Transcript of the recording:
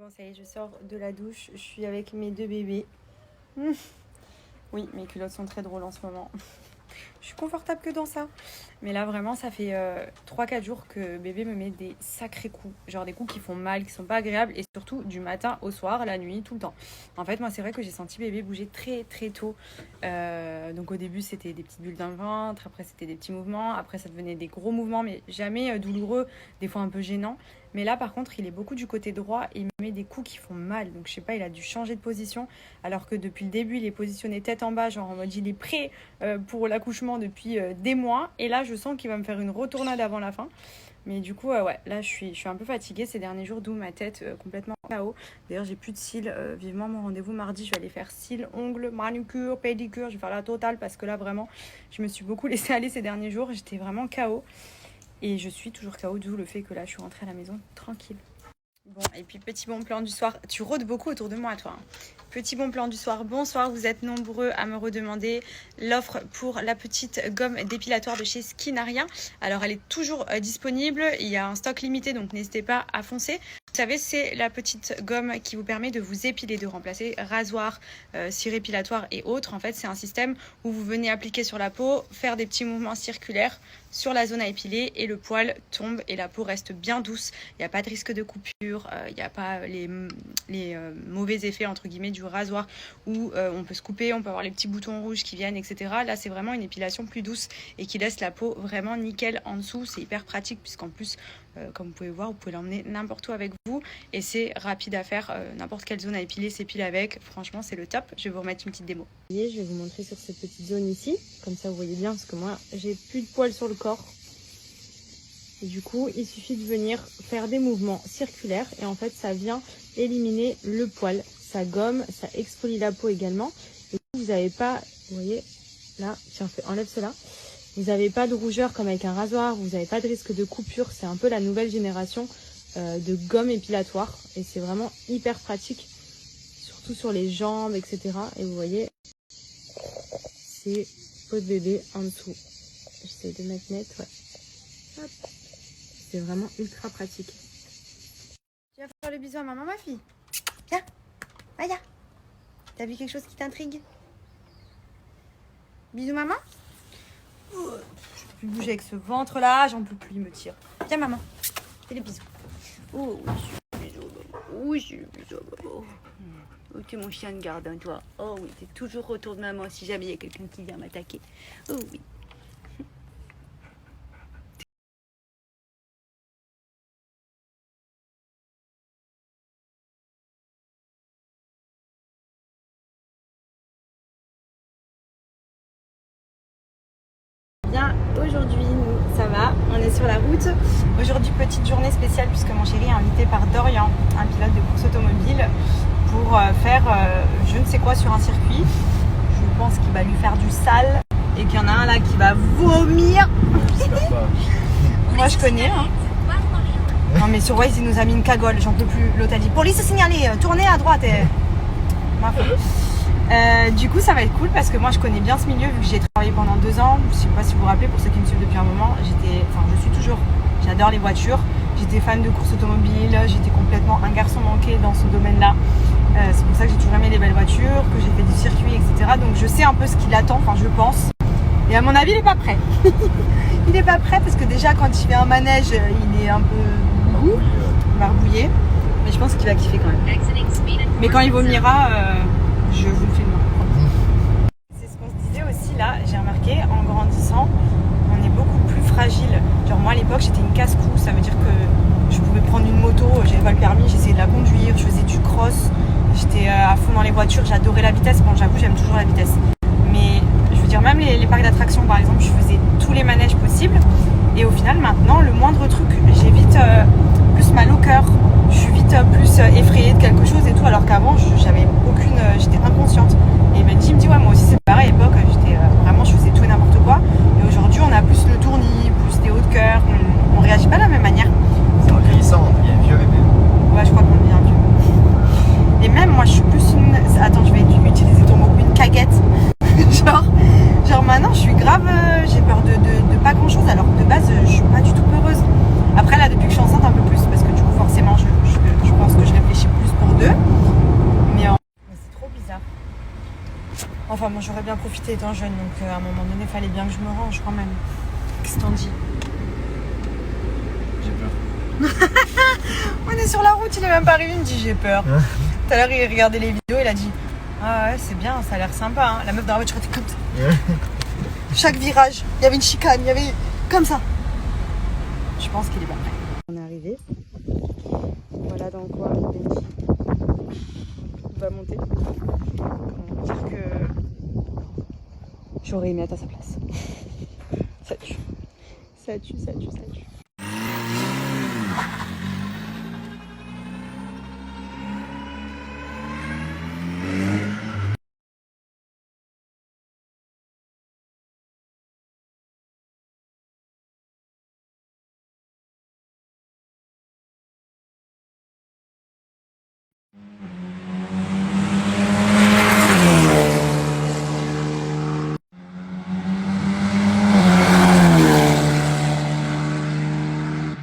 Bon, ça y est, je sors de la douche. Je suis avec mes deux bébés. Oui, mes culottes sont très drôles en ce moment. Je suis confortable que dans ça. Mais là, vraiment, ça fait 3-4 jours que bébé me met des sacrés coups. Genre des coups qui font mal, qui sont pas agréables. Et surtout du matin au soir, la nuit, tout le temps. En fait, moi, c'est vrai que j'ai senti bébé bouger très, très tôt. Donc au début, c'était des petites bulles dans le ventre. Après, c'était des petits mouvements. Après, ça devenait des gros mouvements, mais jamais douloureux. Des fois un peu gênants. Mais là, par contre, il est beaucoup du côté droit et il me met des coups qui font mal. Donc, je sais pas, il a dû changer de position. Alors que depuis le début, il est positionné tête en bas, genre en mode il est prêt pour l'accouchement depuis des mois. Et là, je sens qu'il va me faire une retournade avant la fin. Mais du coup, ouais, là, je suis un peu fatiguée ces derniers jours, d'où ma tête complètement KO. D'ailleurs, j'ai plus de cils. Vivement mon rendez-vous mardi. Je vais aller faire cils, ongles, manucure, pédicure. Je vais faire la totale parce que là, vraiment, je me suis beaucoup laissée aller ces derniers jours. J'étais vraiment KO. Et je suis toujours KO, d'où le fait que là, je suis rentrée à la maison tranquille. Bon, et puis petit bon plan du soir. Tu rôdes beaucoup autour de moi, toi. Petit bon plan du soir. Bonsoir, vous êtes nombreux à me redemander l'offre pour la petite gomme dépilatoire de chez Skinaria. Alors, elle est toujours disponible. Il y a un stock limité, donc n'hésitez pas à foncer. Vous savez, c'est la petite gomme qui vous permet de vous épiler, de remplacer rasoir, cire épilatoire et autres. En fait, c'est un système où vous venez appliquer sur la peau, faire des petits mouvements circulaires sur la zone à épiler et le poil tombe et la peau reste bien douce. Il n'y a pas de risque de coupure, il n'y a pas les mauvais effets entre guillemets du rasoir où on peut se couper, on peut avoir les petits boutons rouges qui viennent, etc. Là, c'est vraiment une épilation plus douce et qui laisse la peau vraiment nickel en dessous. C'est hyper pratique puisqu'en plus, comme vous pouvez voir, vous pouvez l'emmener n'importe où avec vous et c'est rapide à faire. N'importe quelle zone à épiler s'épile avec. Franchement, c'est le top. Je vais vous remettre une petite démo. Je vais vous montrer sur cette petite zone ici. Comme ça, vous voyez bien parce que moi, j'ai plus de poils sur le corps. Et du coup, il suffit de venir faire des mouvements circulaires et en fait, ça vient éliminer le poil. Ça gomme, ça exfolie la peau également. Et vous n'avez pas, vous voyez, là, tiens, enlève cela. Vous n'avez pas de rougeur comme avec un rasoir, vous n'avez pas de risque de coupure. C'est un peu la nouvelle génération de gomme épilatoire et c'est vraiment hyper pratique, surtout sur les jambes, etc. Et vous voyez, c'est peau de bébé en dessous. J'essaie de mettre net, ouais. Hop. C'est vraiment ultra pratique. Tu vas faire le bisou à maman, ma fille? Viens, Maya. T'as vu quelque chose qui t'intrigue? Bisous, maman? Je peux plus bouger avec ce ventre là, j'en peux plus, il me tire. Viens, maman, fais les bisous. Oh, oui, je suis le bisou, maman. Oui, je suis le bisou, maman. Oh, t'es mon chien de garde, hein, toi. Oh oui, t'es toujours autour de maman si jamais il y a quelqu'un qui vient m'attaquer. Oh oui. Bien, aujourd'hui, ça va, on est sur la route. Aujourd'hui, petite journée spéciale puisque mon chéri est invité par Dorian, un pilote de course automobile, pour faire je ne sais quoi sur un circuit. Je pense qu'il va lui faire du sale et qu'il y en a un là qui va vomir. Moi, je connais. Hein. Non, mais sur Waze, il nous a mis une cagole, j'en peux plus. L'autre a dit police signalée, tournez à droite. Et... du coup, ça va être cool parce que moi je connais bien ce milieu vu que j'ai travaillé pendant 2 ans. Je sais pas si vous vous rappelez, pour ceux qui me suivent depuis un moment, je suis toujours, j'adore les voitures. J'étais fan de course automobile, j'étais complètement un garçon manqué dans ce domaine-là. C'est pour ça que j'ai toujours aimé les belles voitures, que j'ai fait du circuit, etc. Donc je sais un peu ce qu'il attend, enfin je pense. Et à mon avis, il n'est pas prêt. Il n'est pas prêt parce que déjà quand il fait un manège, il est un peu barbouillé. Mais je pense qu'il va kiffer quand même. Mais quand il vomira, je vous le fais moi. C'est ce qu'on se disait aussi là, j'ai remarqué, en grandissant, on est beaucoup plus fragile. Genre moi à l'époque j'étais une casse-cou, ça veut dire que je pouvais prendre une moto, j'avais pas le permis, j'essayais de la conduire, je faisais du cross, j'étais à fond dans les voitures, j'adorais la vitesse, bon j'avoue j'aime toujours la vitesse. Mais je veux dire même les parcs d'attractions par exemple, je faisais tous les manèges possibles et au final maintenant le moindre truc, j'ai vite plus mal au cœur. Je suis vite plus effrayée de quelque chose et tout, alors qu'avant j'avais aucune, j'étais inconsciente. Et Benji me dit ouais moi aussi c'est pareil, à l'époque j'étais vraiment, je faisais tout et n'importe quoi. Et aujourd'hui on a plus le tournis, plus des hauts de cœur, on réagit pas de la même manière. C'est en vieillissant, on devient vieux bébé. Ouais je crois qu'on devient vieux. Et même moi je suis plus une, attends je vais utiliser ton mot, une caguette. genre maintenant je suis grave, j'ai peur de pas grand chose, alors que de base je suis pas du tout peureuse. Après là depuis que je suis enceinte un peu plus, parce que du coup forcément je pense que je réfléchis plus Enfin, moi, j'aurais bien profité étant jeune, donc à un moment donné, il fallait bien que je me range quand même. Qu'est-ce que t'en dis? J'ai peur. On est sur la route, il est même pas arrivé, il me dit j'ai peur. Tout à l'heure, il regardait les vidéos, il a dit ah ouais, c'est bien, ça a l'air sympa. Hein. La meuf dans la voiture était comme ça. Chaque virage, il y avait une chicane, il y avait comme ça. Je pense qu'il est bien prêt. On est arrivé. Voilà dans quoi Benji va monter. On va dire que j'aurais aimé être à sa place. Ça tue. Ça tue, ça tue, ça tue.